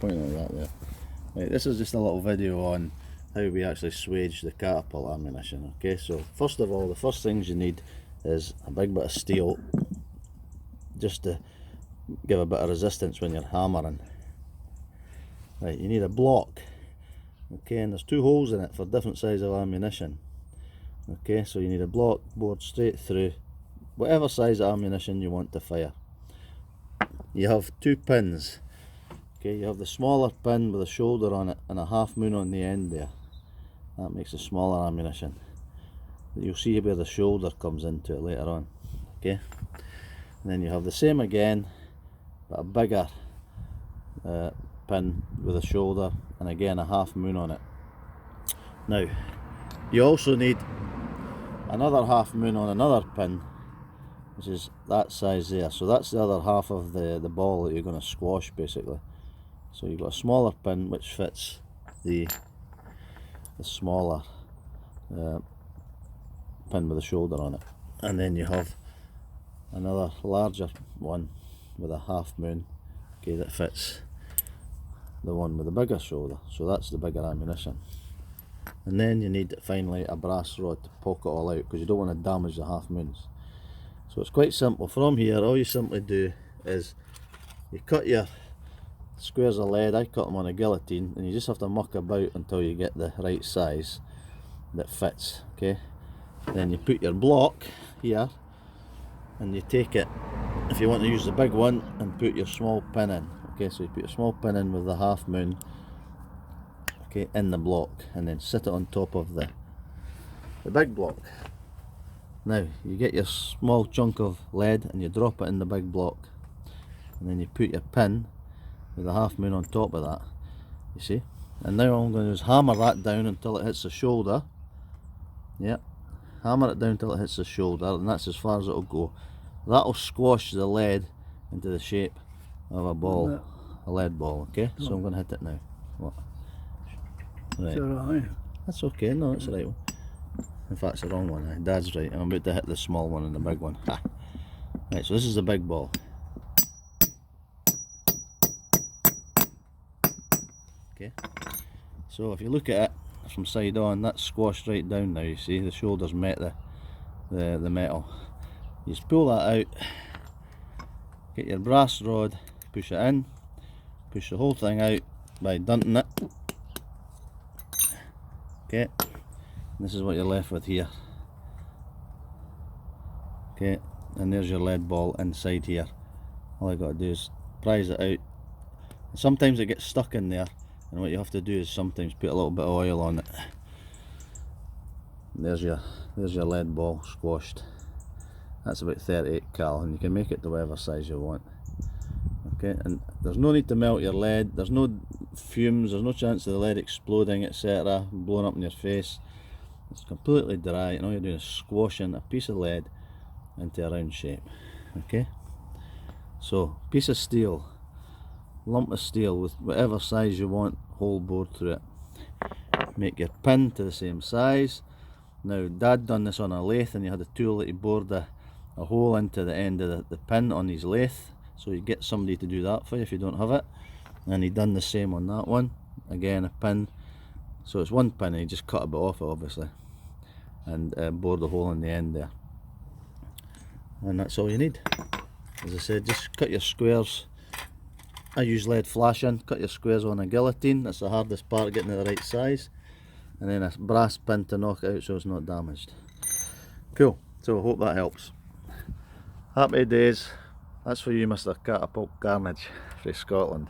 pointing at that there. Right, this is just a little video on how we actually swage the catapult ammunition. Okay, so first of all, the first things you need is a big bit of steel, just to give a bit of resistance when you're hammering. Right, you need a block. Okay, and there's 2 holes in it for different size of ammunition. Okay, so you need a block bored straight through whatever size of ammunition you want to fire. You have 2 pins. Okay, you have the smaller pin with a shoulder on it and a half moon on the end there. That makes the smaller ammunition. You'll see where the shoulder comes into it later on. Okay, and then you have the same again, but a bigger pin with a shoulder and again a half moon on it. Now you also need another half moon on another pin, which is that size there. So that's the other half of the ball that you're going to squash basically. So you've got a smaller pin which fits the smaller pin with a shoulder on it, and then you have another larger one with a half moon, okay, that fits the one with the bigger shoulder. So that's the bigger ammunition. And then you need finally a brass rod to poke it all out, because you don't want to damage the half moons. So it's quite simple. From here, all you simply do is you cut your squares of lead. I cut them on a guillotine, and you just have to muck about until you get the right size that fits. Okay, then you put your block here and you take it, if you want to use the big one, and put your small pin in. Okay, so you put your small pin in with the half moon, okay, in the block, and then sit it on top of the big block. Now you get your small chunk of lead and you drop it in the big block, and then you put your pin with the half moon on top of that, you see. And now all I'm going to do is hammer that down until it hits the shoulder. Yep, hammer it down until it hits the shoulder, and that's as far as it'll go. That'll squash the lead into the shape of a ball, a lead ball. Okay, so I'm going to hit it now. What? Right. Right. That's okay, no, it's the right one. In fact, it's the wrong one. Dad's right. I'm about to hit the small one and the big one. Ha. Right, so this is the big ball. Okay, so if you look at it from side on, that's squashed right down now. You see the shoulders met the metal. You just pull that out, get your brass rod, push it in, push the whole thing out by dunting it. Okay, this is what you're left with here. Okay, and there's your lead ball inside here. All I got to do is prise it out. Sometimes it gets stuck in there, and what you have to do is sometimes put a little bit of oil on it. And there's your lead ball squashed. That's about 38 cal, and you can make it to whatever size you want. Okay, and there's no need to melt your lead. There's no fumes. There's no chance of the lead exploding, etc., blowing up in your face. It's completely dry, and all you're doing is squashing a piece of lead into a round shape. Okay, so piece of steel, lump of steel with whatever size you want, hole bored through it. Make your pin to the same size. Now Dad done this on a lathe, and he had a tool that he bored a hole into the end of the pin on his lathe, so you get somebody to do that for you if you don't have it. And he done the same on that one, again a pin, so it's one pin, and he just cut a bit off it obviously, and bored a hole in the end there, and that's all you need. As I said, just cut your squares. I use lead flashing. Cut your squares on a guillotine. That's the hardest part, getting it the right size, and then a brass pin to knock it out so it's not damaged. Cool, so I hope that helps. Happy days. That's for you, Mr. Catapult Carnage from Scotland.